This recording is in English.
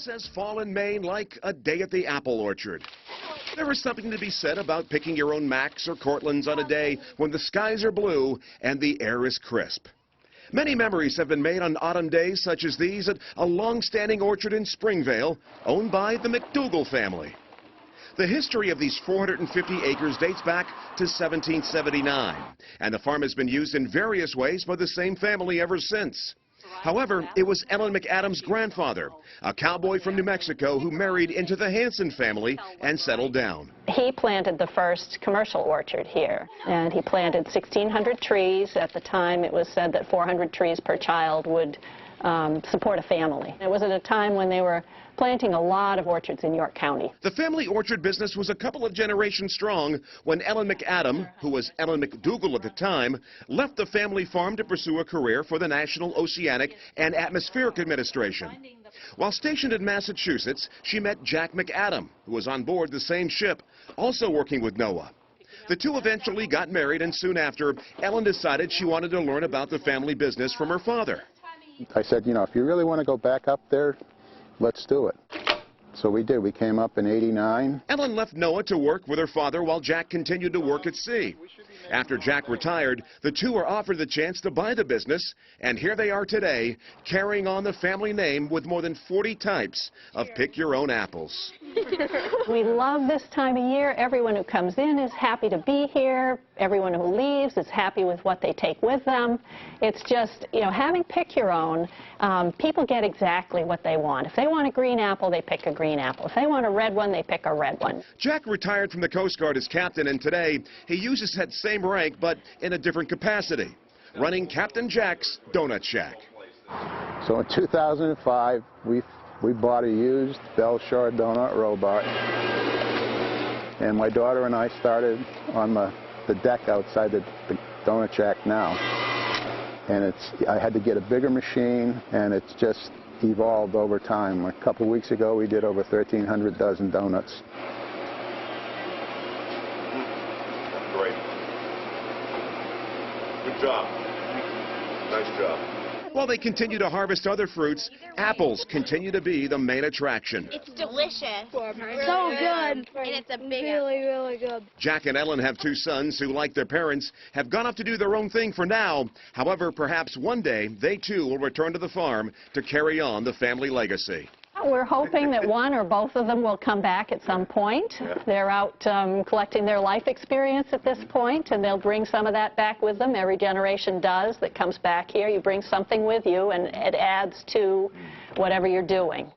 says fall in Maine like a day at the apple orchard. There is something to be said about picking your own Macs or Cortlands on a day when the skies are blue and the air is crisp. Many memories have been made on autumn days such as these at a long-standing orchard in Springvale, owned by the McDougall family. The history of these 450 acres dates back to 1779, and the farm has been used in various ways by the same family ever since. However, it was Ellen McAdam's grandfather, a cowboy from New Mexico, who married into the Hanson family and settled down. He planted the first commercial orchard here, and he planted 1,600 trees. At the time, it was said that 400 trees per child would support a family. It was at a time when they were planting a lot of orchards in York County. The family orchard business was a couple of generations strong when Ellen McAdam, who was Ellen McDougall at the time, left the family farm to pursue a career for the National Oceanic and Atmospheric Administration. While stationed in Massachusetts, she met Jack McAdam, who was on board the same ship, also working with NOAA. The two eventually got married, and soon after, Ellen decided she wanted to learn about the family business from her father. I said, you know, if you really want to go back up there, let's do it. So we did. We came up in '89. Ellen left NOAA to work with her father while Jack continued to work at sea. After Jack retired, the two were offered the chance to buy the business, and here they are today, carrying on the family name with more than 40 types of pick-your-own apples. We love this time of year. Everyone who comes in is happy to be here. Everyone who leaves is happy with what they take with them. It's just, you know, having pick your own, people get exactly what they want. If they want a green apple, they pick a green apple. If they want a red one, they pick a red one. Jack retired from the Coast Guard as captain, and today he uses that same rank but in a different capacity, running Captain Jack's Donut Shack. So in 2005, we bought a used Bellshore donut robot, and my daughter and I started on the deck outside the Donut Shack now. And I had to get a bigger machine, and it's just evolved over time. A couple of weeks ago, we did over 1,300 dozen donuts. Great. Good job. Nice job. While they continue to harvest other fruits, apples continue to be the main attraction. It's delicious. So good. And it's a big really good. Jack and Ellen have two sons who, like their parents, have gone off to do their own thing for now. However, perhaps one day they too will return to the farm to carry on the family legacy. We're hoping that one or both of them will come back at some point. They're out collecting their life experience at this point, and they'll bring some of that back with them. Every generation does that comes back here. You bring something with you, and it adds to whatever you're doing.